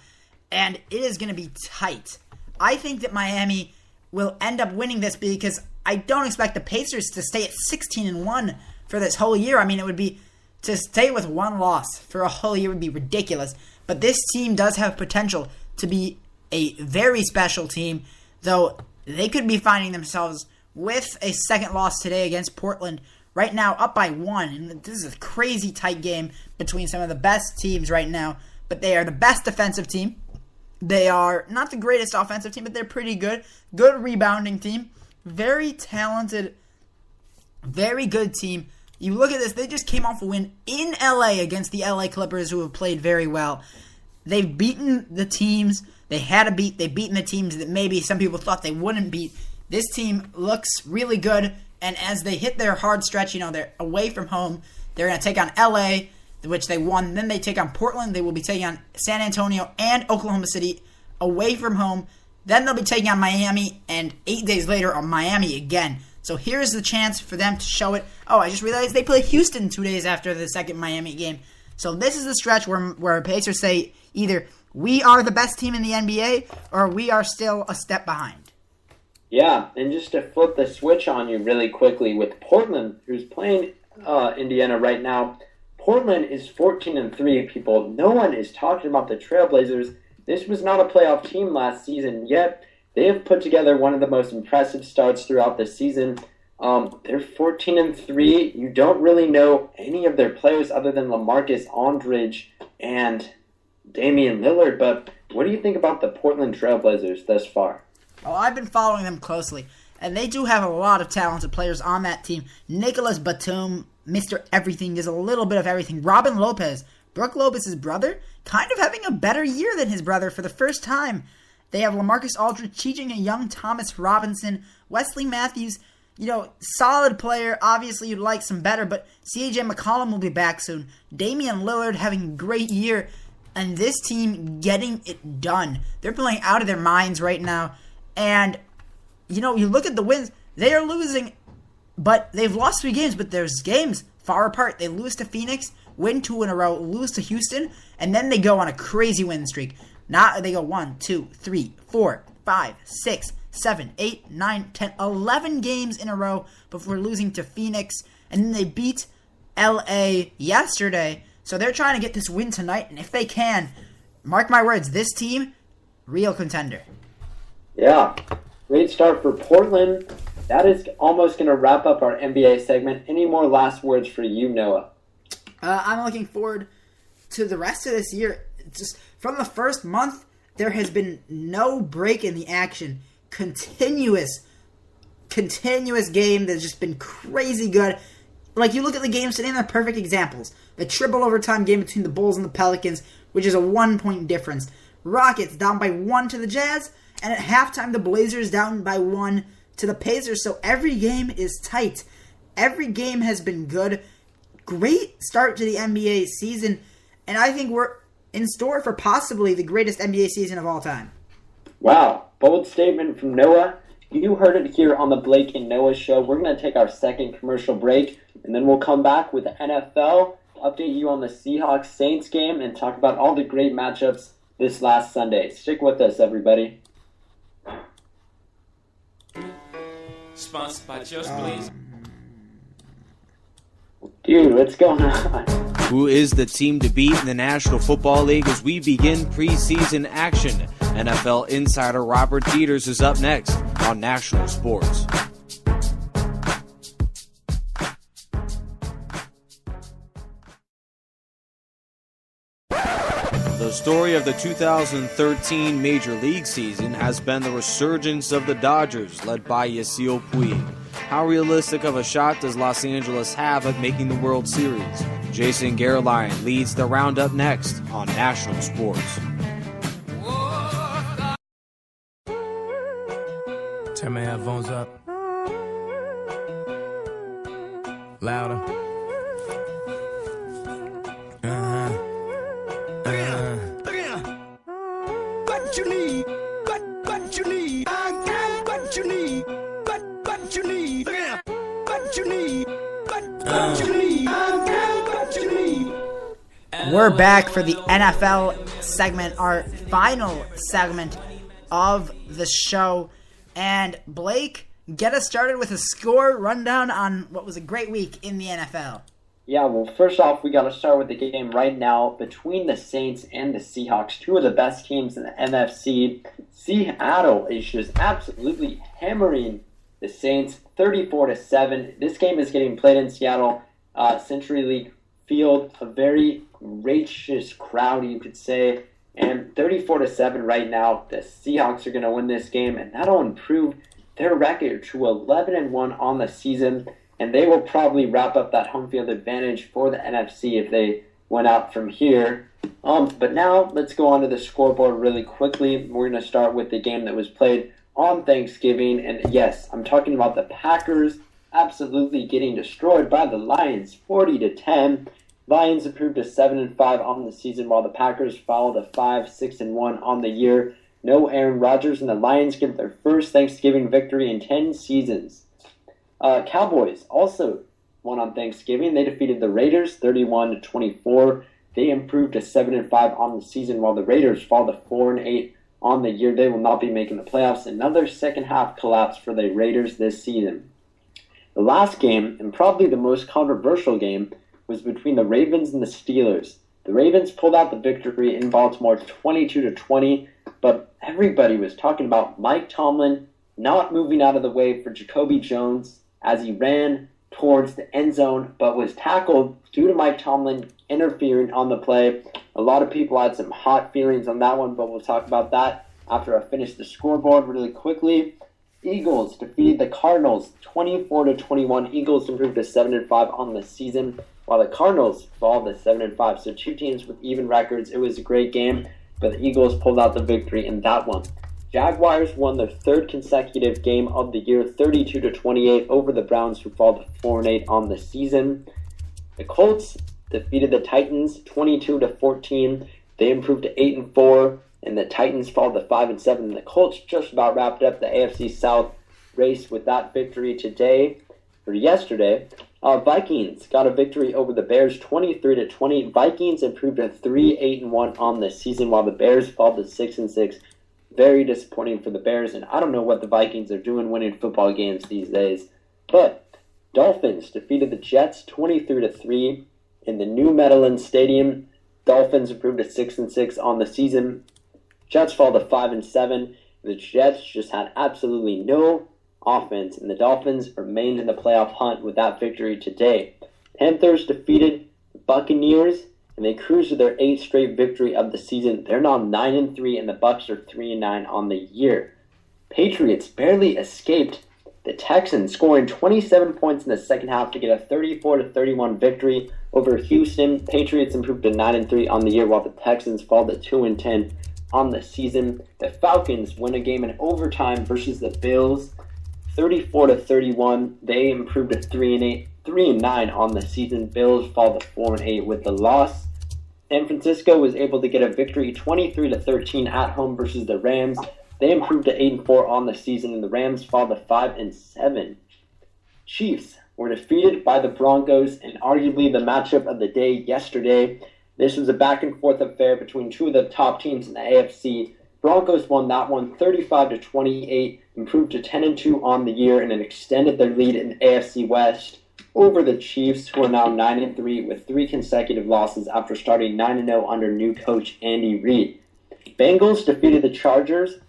and it is going to be tight. I think that Miami will end up winning this because I don't expect the Pacers to stay at 16-1 for this whole year. I mean, it would be to stay with 1 loss for a whole year would be ridiculous. But this team does have potential to be a very special team, though they could be finding themselves with a second loss today against Portland. Right now, up by 1. And this is a crazy tight game between some of the best teams right now. But they are the best defensive team. They are not the greatest offensive team, but they're pretty good. Good rebounding team. Very talented. Very good team. You look at this, they just came off a win in LA against the LA Clippers, who have played very well. They've beaten the teams they had to beat. They've beaten the teams that maybe some people thought they wouldn't beat. This team looks really good, and as they hit their hard stretch, they're away from home. They're going to take on LA, which they won. Then they take on Portland. They will be taking on San Antonio and Oklahoma City away from home. Then they'll be taking on Miami, and 8 days later on Miami again. So here's the chance for them to show it. Oh, I just realized they play Houston 2 days after the second Miami game. So this is the stretch where Pacers say either we are the best team in the NBA or we are still a step behind. Yeah, and just to flip the switch on you really quickly with Portland, who's playing Indiana right now, Portland is 14-3, people. No one is talking about the Trailblazers. This was not a playoff team last season, yet they have put together one of the most impressive starts throughout the season. They're 14-3. You don't really know any of their players other than LaMarcus Aldridge and Damian Lillard, but what do you think about the Portland Trailblazers thus far? Oh, I've been following them closely, and they do have a lot of talented players on that team. Nicholas Batum, Mr. Everything, is a little bit of everything. Robin Lopez, Brooke Lopez's brother, kind of having a better year than his brother for the first time. They have LaMarcus Aldridge teaching a young Thomas Robinson. Wesley Matthews, solid player. Obviously, you'd like some better, but C.J. McCollum will be back soon. Damian Lillard having a great year, and this team getting it done. They're playing out of their minds right now, and, you look at the wins. They are losing, but they've lost 3 games, but there's games far apart. They lose to Phoenix, win 2 in a row, lose to Houston, and then they go on a crazy win streak. Now they go 1, 2, 3, 4, 5, 6, 7, 8, 9, 10, 11 games in a row before losing to Phoenix. And then they beat LA yesterday. So they're trying to get this win tonight. And if they can, mark my words, this team, real contender. Yeah, great start for Portland. That is almost going to wrap up our NBA segment. Any more last words for you, Noah? I'm looking forward to the rest of this year. Just from the first month, there has been no break in the action. Continuous game that's just been crazy good. Like, you look at the games today, and they're perfect examples. The triple overtime game between the Bulls and the Pelicans, which is a 1-point difference. Rockets down by 1 to the Jazz, and at halftime, the Blazers down by 1 to the Pacers. So every game is tight. Every game has been good. Great start to the NBA season, and I think we're in store for possibly the greatest NBA season of all time. Wow, bold statement from Noah. You heard it here on the Blake and Noah Show. We're going to take our second commercial break, and then we'll come back with the NFL, update you on the Seahawks-Saints game, and talk about all the great matchups this last Sunday. Stick with us, everybody. Sponsored by Just Please. Dude, what's going on? Who is the team to beat in the National Football League as we begin preseason action? NFL insider Robert Dieters is up next on National Sports. The story of the 2013 Major League season has been the resurgence of the Dodgers, led by Yasiel Puig. How realistic of a shot does Los Angeles have at making the World Series? Jason Gerline leads the roundup next on National Sports. Turn my headphones up. Louder. What you need? What you need? I got what you need. What you need? What you need? What you need? I got what you need. We're back for the NFL segment, our final segment of the show. And Blake, get us started with a score rundown on what was a great week in the NFL. Yeah, well, first off, we got to start with the game right now between the Saints and the Seahawks, two of the best teams in the NFC. Seattle is just absolutely hammering the Saints 34-7. This game is getting played in Seattle CenturyLink Field, a very gracious crowd, you could say. And 34-7 right now, the Seahawks are going to win this game, and that'll improve their record to 11-1 on the season. And they will probably wrap up that home field advantage for the NFC if they went out from here. But now let's go on to the scoreboard really quickly. We're going to start with the game that was played on Thanksgiving. And yes, I'm talking about the Packers absolutely getting destroyed by the Lions, 40-10. Lions improved to 7-5 on the season, while the Packers followed a 5-6-1 on the year. No Aaron Rodgers, and the Lions get their first Thanksgiving victory in 10 seasons. Cowboys also won on Thanksgiving. They defeated the Raiders 31-24. They improved to 7-5 on the season, while the Raiders fall to 4-8 on the year. They will not be making the playoffs. Another second half collapse for the Raiders this season. The last game, and probably the most controversial game, was between the Ravens and the Steelers. The Ravens pulled out the victory in Baltimore 22-20, but everybody was talking about Mike Tomlin not moving out of the way for Jacoby Jones as he ran towards the end zone, but was tackled due to Mike Tomlin interfering on the play. A lot of people had some hot feelings on that one, but we'll talk about that after I finish the scoreboard really quickly. Eagles defeated the Cardinals 24-21. Eagles improved to 7-5 on the season, while the Cardinals fall to 7-5. So two teams with even records. It was a great game, but the Eagles pulled out the victory in that one. Jaguars won their third consecutive game of the year, 32-28 over the Browns, who fall to 4-8 on the season. The Colts defeated the Titans 22-14. They improved to 8-4. And the Titans fall to 5-7. And the Colts just about wrapped up the AFC South race with that victory today, or yesterday. Vikings got a victory over the Bears 23-20. Vikings improved to 3-8-1 on the season, while the Bears fall to 6-6. Very disappointing for the Bears, and I don't know what the Vikings are doing winning football games these days. But Dolphins defeated the Jets 23-3 in the new Meadowlands Stadium. Dolphins improved to 6-6 on the season. Jets fall to 5-7. The Jets just had absolutely no offense, and the Dolphins remained in the playoff hunt with that victory today. Panthers defeated the Buccaneers, and they cruised to their 8th straight victory of the season. They're now 9-3, and the Bucs are 3-9 on the year. Patriots barely escaped the Texans, scoring 27 points in the second half to get a 34-31 victory over Houston. Patriots improved to 9-3 on the year, while the Texans fall to 2-10 on the season. The Falcons win a game in overtime versus the Bills, 34-31. They improved to 3-9 on the season. Bills fall to 4-8 with the loss. San Francisco was able to get a victory 23-13 at home versus the Rams. They improved to 8-4 on the season, and the Rams fall to 5-7. Chiefs were defeated by the Broncos in arguably the matchup of the day yesterday. This was a back-and-forth affair between two of the top teams in the AFC. Broncos won that one 35-28, improved to 10-2 on the year, and it extended their lead in the AFC West over the Chiefs, who are now 9-3 with 3 consecutive losses after starting 9-0 under new coach Andy Reid. Bengals defeated the Chargers.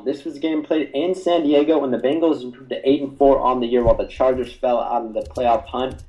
This was a game played in San Diego, and the Bengals improved to 8-4 on the year, while the Chargers fell out of the playoff hunt,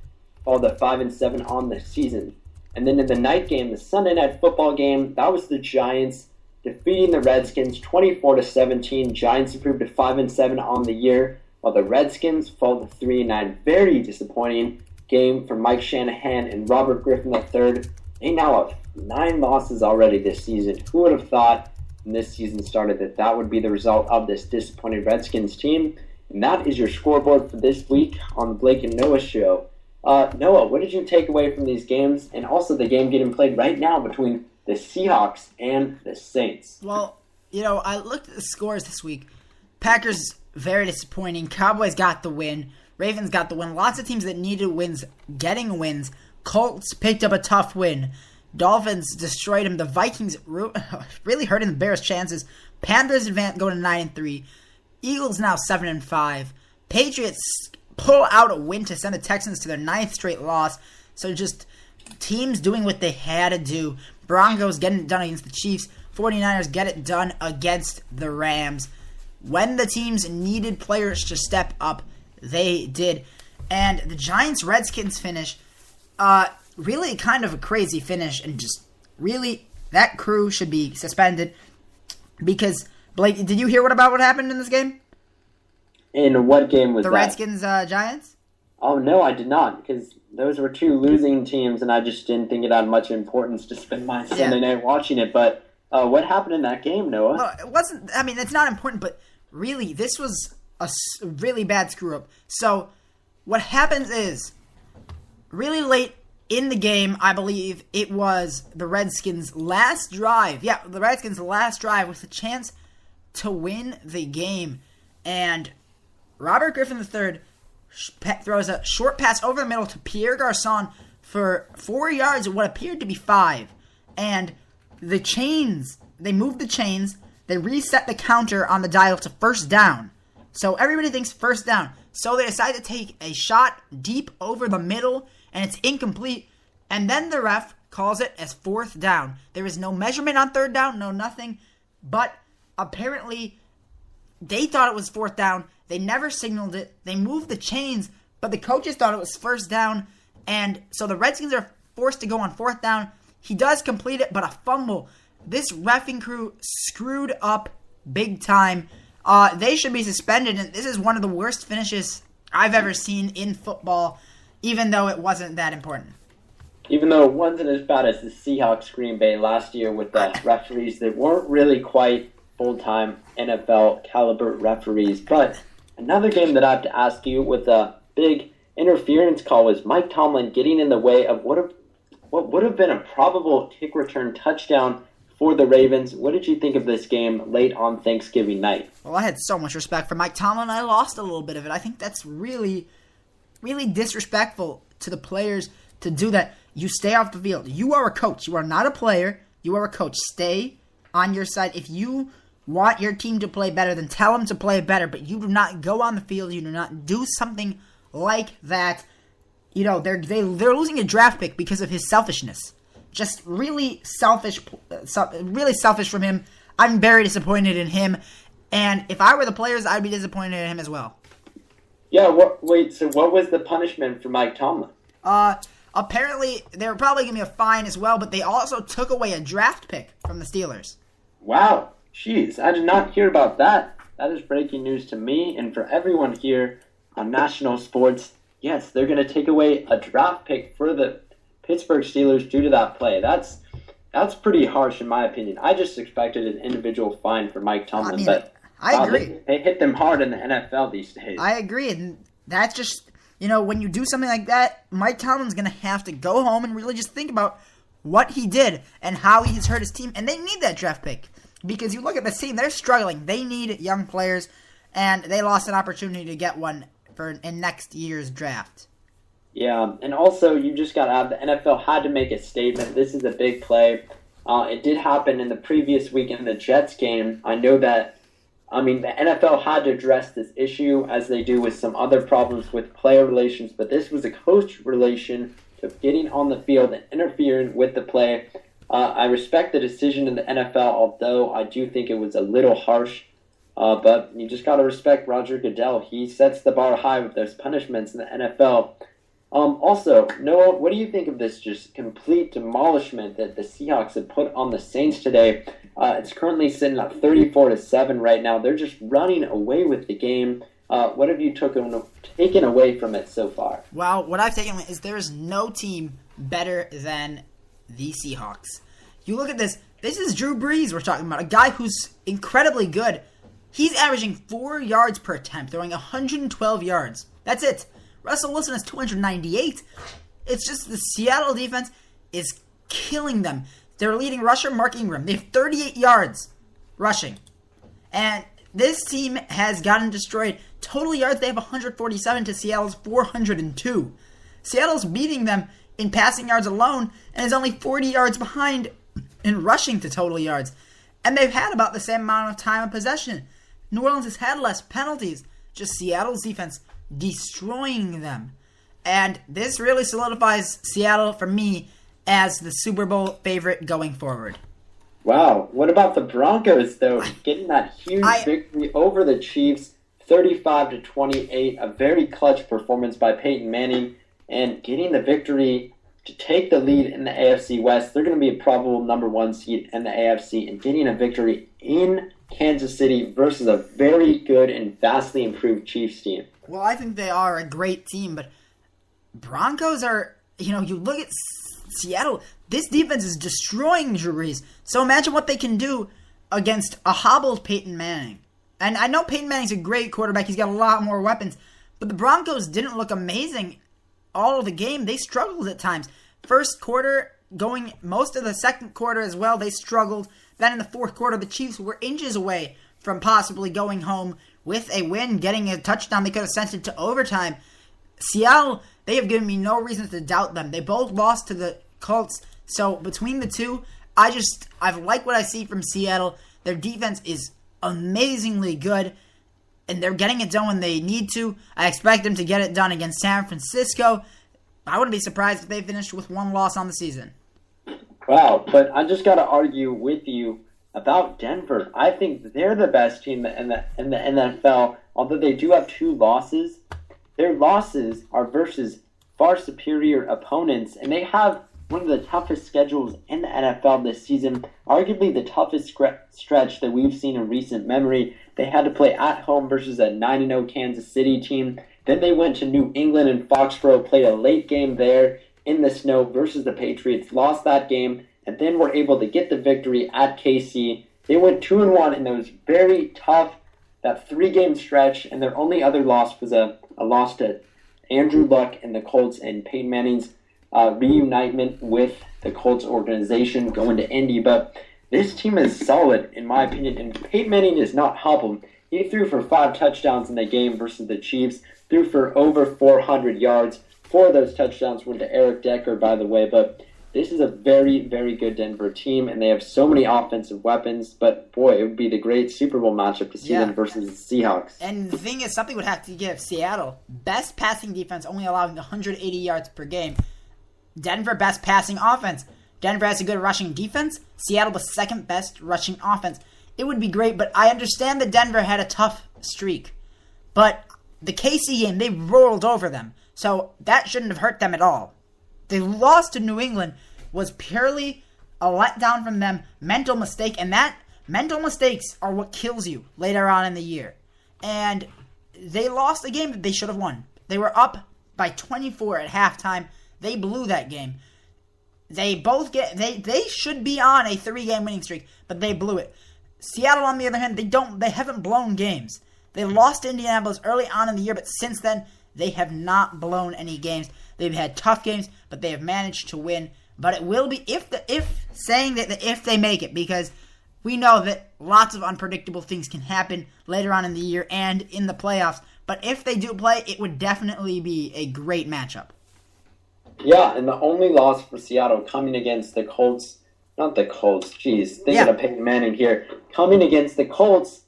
fall to 5-7 on the season. And then in the night game, the Sunday night football game, that was the Giants defeating the Redskins 24-17. Giants improved to 5-7 on the year, while the Redskins fall to 3-9. Very disappointing game for Mike Shanahan and Robert Griffin III. They now have 9 losses already this season. Who would have thought when this season started that would be the result of this disappointed Redskins team? And that is your scoreboard for this week on the Blake and Noah Show. Noah, what did you take away from these games, and also the game getting played right now between the Seahawks and the Saints? Well, I looked at the scores this week. Packers, very disappointing. Cowboys got the win. Ravens got the win. Lots of teams that needed wins getting wins. Colts picked up a tough win. Dolphins destroyed them. The Vikings really hurting the Bears' chances. Panthers advance going to 9-3. Eagles now 7-5. Patriots pull out a win to send the Texans to their 9th straight loss. So just teams doing what they had to do. Broncos getting it done against the Chiefs. 49ers get it done against the Rams. When the teams needed players to step up, they did. And the Giants-Redskins finish, really kind of a crazy finish. And just really, that crew should be suspended. Because, Blake, did you hear what happened in this game? In what game was that? The Redskins-Giants? Oh, no, I did not, because those were 2 losing teams, and I just didn't think it had much importance to spend my Sunday night watching it. But what happened in that game, Noah? No, it wasn't. I mean, it's not important, but really, this was a really bad screw-up. So, what happens is, really late in the game, I believe it was the Redskins' last drive. Yeah, the Redskins' last drive with a chance to win the game. And Robert Griffin III throws a short pass over the middle to Pierre Garçon for 4 yards at what appeared to be 5. And the chains, they moved the chains, they reset the counter on the dial to first down. So everybody thinks first down. So they decide to take a shot deep over the middle, and it's incomplete, and then the ref calls it as 4th down. There is no measurement on 3rd down, no nothing, but apparently they thought it was 4th down. They never signaled it. They moved the chains, but the coaches thought it was 1st down, and so the Redskins are forced to go on 4th down. He does complete it, but a fumble. This reffing crew screwed up big time. They should be suspended, and this is one of the worst finishes I've ever seen in football, even though it wasn't that important. Even though it wasn't as bad as the Seahawks Green Bay last year with the referees that weren't really quite full-time NFL caliber referees. But another game that I have to ask you with a big interference call was Mike Tomlin getting in the way of what would have been a probable kick return touchdown for the Ravens. What did you think of this game late on Thanksgiving night? Well, I had so much respect for Mike Tomlin. I lost a little bit of it. I think that's really, really disrespectful to the players to do that. You stay off the field. You are a coach. You are not a player. You are a coach. Stay on your side. If you want your team to play better, then tell them to play better. But you do not go on the field. You do not do something like that. You know, they're losing a draft pick because of his selfishness. Just really selfish from him. I'm very disappointed in him. And if I were the players, I'd be disappointed in him as well. Yeah, so what was the punishment for Mike Tomlin? Apparently, they were probably going to be a fine as well, but they also took away a draft pick from the Steelers. Wow. Jeez, I did not hear about that. That is breaking news to me and for everyone here on National Sports. Yes, they're going to take away a draft pick for the Pittsburgh Steelers due to that play. That's pretty harsh in my opinion. I just expected an individual fine for Mike Tomlin, but I agree. They hit them hard in the NFL these days. I agree, and that's just, when you do something like that, Mike Tomlin's going to have to go home and really just think about what he did and how he's hurt his team, and they need that draft pick. Because you look at this team, they're struggling. They need young players, and they lost an opportunity to get one in next year's draft. Yeah, and also you just got out. The NFL had to make a statement. This is a big play. It did happen in the previous week in the Jets game. I know that, the NFL had to address this issue as they do with some other problems with player relations, but this was a coach relation to getting on the field and interfering with the play. I respect the decision in the NFL, although I do think it was a little harsh. But you just got to respect Roger Goodell. He sets the bar high with those punishments in the NFL. Also, Noah, what do you think of this just complete demolishment that the Seahawks have put on the Saints today? It's currently sitting at 34-7 right now. They're just running away with the game. What have you taken away from it so far? Well, what I've taken away is there is no team better than the Seahawks. You look at this. This is Drew Brees we're talking about, a guy who's incredibly good. He's averaging 4 yards per attempt, throwing 112 yards. That's it. Russell Wilson has 298. It's just the Seattle defense is killing them. Their leading rusher, Mark Ingram, they have 38 yards rushing. And this team has gotten destroyed. Total yards, they have 147 to Seattle's 402. Seattle's beating them in passing yards alone and is only 40 yards behind in rushing to total yards. And they've had about the same amount of time of possession. New Orleans has had less penalties. Just Seattle's defense destroying them. And this really solidifies Seattle for me as the Super Bowl favorite going forward. Wow. What about the Broncos, though? Getting that huge victory over the Chiefs, 35-28, a very clutch performance by Peyton Manning, and getting the victory to take the lead in the AFC West. They're going to be a probable number 1 seed in the AFC, and getting a victory in Kansas City versus a very good and vastly improved Chiefs team. Well, I think they are a great team, but Broncos are, you look at Seattle, this defense is destroying Drew Brees. So imagine what they can do against a hobbled Peyton Manning. And I know Peyton Manning's a great quarterback, he's got a lot more weapons, but the Broncos didn't look amazing all of the game. They struggled at times. First quarter, going most of the second quarter as well, they struggled. Then in the fourth quarter, the Chiefs were inches away from possibly going home with a win, getting a touchdown. They could have sent it to overtime. Seattle, they have given me no reason to doubt them. They both lost to the Colts. So between the two, I like what I see from Seattle. Their defense is amazingly good, and they're getting it done when they need to. I expect them to get it done against San Francisco. I wouldn't be surprised if they finished with 1 loss on the season. Wow, but I just got to argue with you about Denver. I think they're the best team in the NFL. Although they do have 2 losses, their losses are versus far superior opponents, and they have one of the toughest schedules in the NFL this season, arguably the toughest stretch that we've seen in recent memory. They had to play at home versus a 9-0 Kansas City team. Then they went to New England and Foxborough, played a late game there in the snow versus the Patriots, lost that game, and then were able to get the victory at KC. They went 2-1 in those very tough, that 3-game stretch, and their only other loss was a loss to Andrew Luck and the Colts, and Peyton Manning's reunitement with the Colts organization going to Indy. But this team is solid, in my opinion, and Peyton Manning does not help them. He threw for 5 touchdowns in the game versus the Chiefs, threw for over 400 yards. 4 of those touchdowns went to Eric Decker, by the way, but this is a very, very good Denver team, and they have so many offensive weapons. But, boy, it would be the great Super Bowl matchup to see them versus the Seahawks. And the thing is, something would have to give Seattle best passing defense, only allowing 180 yards per game. Denver, best passing offense. Denver has a good rushing defense. Seattle, the second best rushing offense. It would be great, but I understand that Denver had a tough streak. But the KC game, they rolled over them. So that shouldn't have hurt them at all. The loss to New England was purely a letdown from them, mental mistake, and that mental mistakes are what kills you later on in the year. And they lost a game that they should have won. They were up by 24 at halftime. They blew that game. They should be on a 3-game winning streak, but they blew it. Seattle, on the other hand, they haven't blown games. They lost to Indianapolis early on in the year, but since then, they have not blown any games. They've had tough games, but they have managed to win. But it will be if they make it, because we know that lots of unpredictable things can happen later on in the year and in the playoffs. But if they do play, it would definitely be a great matchup. Yeah, and the only loss for Seattle coming against the Colts, not the Colts, thinking of Peyton Manning here, coming against the Colts,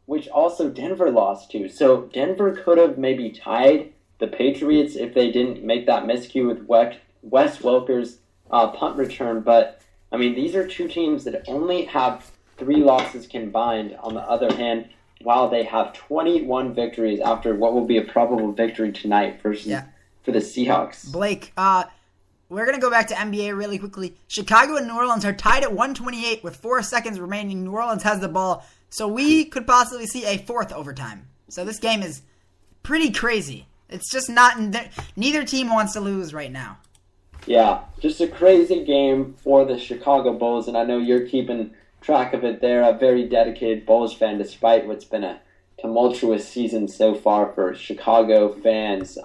which also Denver lost to. So Denver could have maybe tied the Patriots if they didn't make that miscue with Wes Welker's punt return. But, I mean, these are 2 teams that only have 3 losses combined. On the other hand, while they have 21 victories after what will be a probable victory tonight for the Seahawks. Blake, we're going to go back to NBA really quickly. Chicago and New Orleans are tied at 128 with 4 seconds remaining. New Orleans has the ball, so we could possibly see a 4th overtime. So this game is pretty crazy. It's just not neither team wants to lose right now. Yeah, just a crazy game for the Chicago Bulls, and I know you're keeping track of it there. A very dedicated Bulls fan, despite what's been a tumultuous season so far for Chicago fans.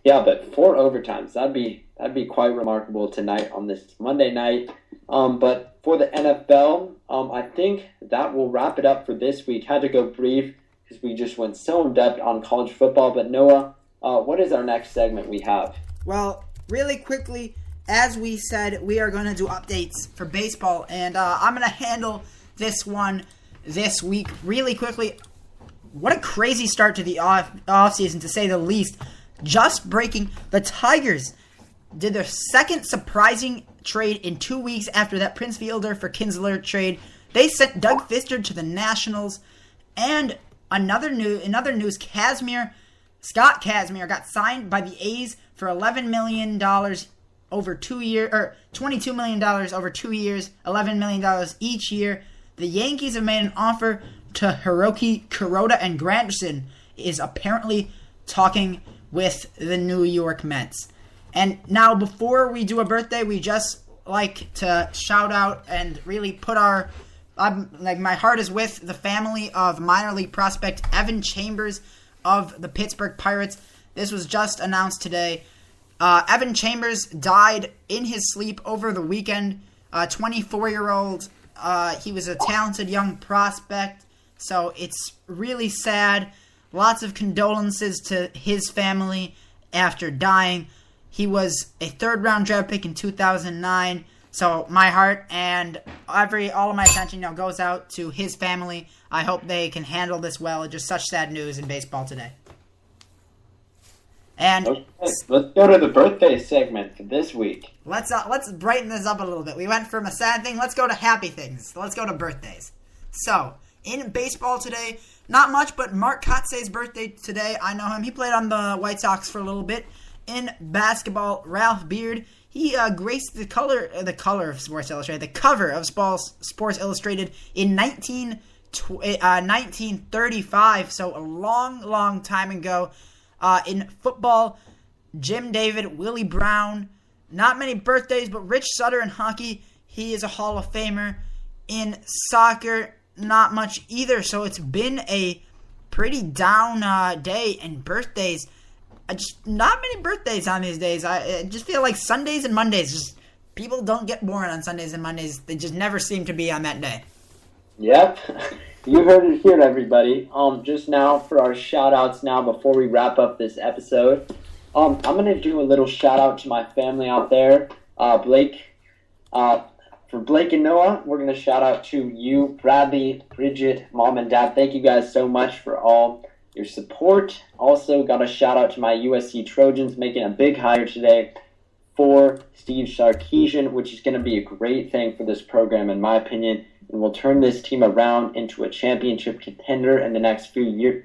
Yeah, but 4 overtimes, that'd be quite remarkable tonight on this Monday night. But for the NFL, I think that will wrap it up for this week. Had to go brief because we just went so in depth on college football. But Noah, what is our next segment we have? Well, really quickly, as we said, we are going to do updates for baseball, and I'm going to handle this one this week really quickly. What a crazy start to the offseason, to say the least. Just breaking, the Tigers did their second surprising trade in 2 weeks after that Prince Fielder for Kinsler trade. They sent Doug Fister to the Nationals, and another news, Scott Kazmir got signed by the A's for $11 million over 2 years, or $22 million over 2 years, $11 million each year. The Yankees have made an offer to Hiroki Kuroda, and Granderson is apparently talking with the New York Mets. And now, before we do a birthday, we just like to shout out and really put our... my heart is with the family of minor league prospect Evan Chambers of the Pittsburgh Pirates. This was just announced today. Evan Chambers died in his sleep over the weekend. 24-year-old. He was a talented young prospect, so it's really sad. Lots of condolences to his family after dying. He was a third-round draft pick in 2009. So my heart and all of my attention, goes out to his family. I hope they can handle this well. It's just such sad news in baseball today. And Okay, let's go to the birthday segment for this week. let's brighten this up a little bit. We went from a sad thing. Let's go to happy things. Let's go to birthdays. So, in baseball today, not much, but Mark Kotze's birthday today. I know him. He played on the White Sox for a little bit. In basketball, Ralph Beard, he graced the cover of Sports Illustrated, the cover of Sports Illustrated in 1935, so a long, long time ago. In football, Jim David, Willie Brown, not many birthdays, but Rich Sutter in hockey, he is a Hall of Famer. In soccer, not much either, so it's been a pretty down day. And birthdays, not many birthdays on these days. I just feel like Sundays and Mondays, people don't get born on Sundays and Mondays. They just never seem to be on that day. Yep. You heard it here, everybody. Just now for our shout-outs now before we wrap up this episode. I'm going to do a little shout-out to my family out there. Blake, for Blake and Noah, we're going to shout out to you, Bradley, Bridget, Mom and Dad. Thank you guys so much for all your support. Also got a shout-out to my USC Trojans making a big hire today for Steve Sarkisian, which is going to be a great thing for this program, in my opinion, and will turn this team around into a championship contender in the next few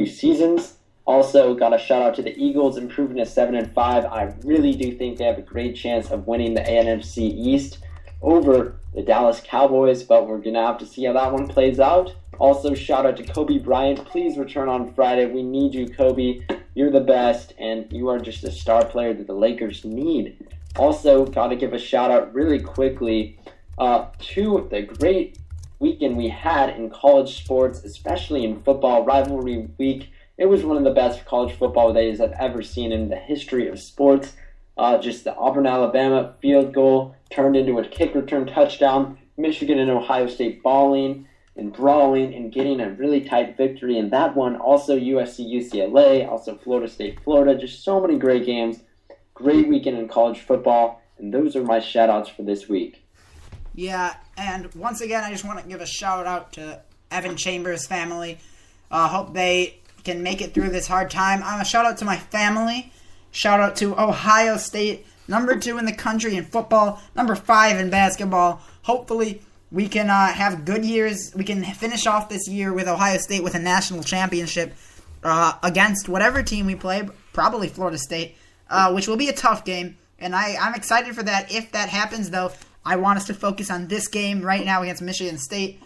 seasons. Also, got a shout out to the Eagles, improving to 7-5. I really do think they have a great chance of winning the NFC East over the Dallas Cowboys, but we're gonna have to see how that one plays out. Also, shout out to Kobe Bryant. Please return on Friday. We need you, Kobe. You're the best, and you are just a star player that the Lakers need. Also, got to give a shout out really quickly to the great weekend we had in college sports, especially in football. Rivalry week. It was one of the best college football days I've ever seen in the history of sports. Just the Auburn-Alabama field goal turned into a kick return touchdown. Michigan and Ohio State balling and brawling and getting a really tight victory in that one. Also USC-UCLA, also Florida State-Florida. Just so many great games. Great weekend in college football. And those are my shout-outs for this week. Yeah, and once again, I just want to give a shout-out to Evan Chambers' family. Hope they can make it through this hard time. A shout-out to my family. Shout-out to Ohio State, number 2 in the country in football, number 5 in basketball. Hopefully, we can have good years. We can finish off this year with Ohio State with a national championship against whatever team we play, probably Florida State, which will be a tough game. And I'm excited for that. If that happens, though, I want us to focus on this game right now against Michigan State.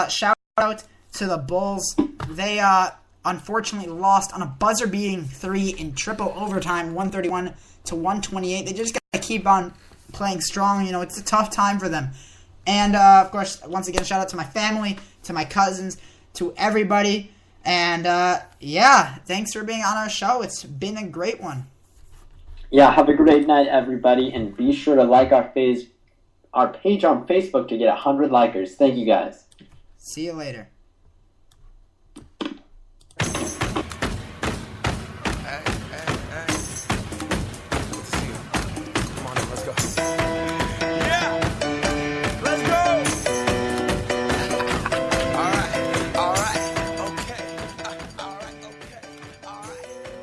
Shout out to the Bulls. They unfortunately lost on a buzzer-beating 3 in triple overtime, 131-128. They just got to keep on playing strong. You know, it's a tough time for them. And, of course, once again, shout out to my family, to my cousins, to everybody. And, yeah, thanks for being on our show. It's been a great one. Yeah, have a great night, everybody. And be sure to like our page on Facebook to get 100 likers. Thank you, guys. See you later.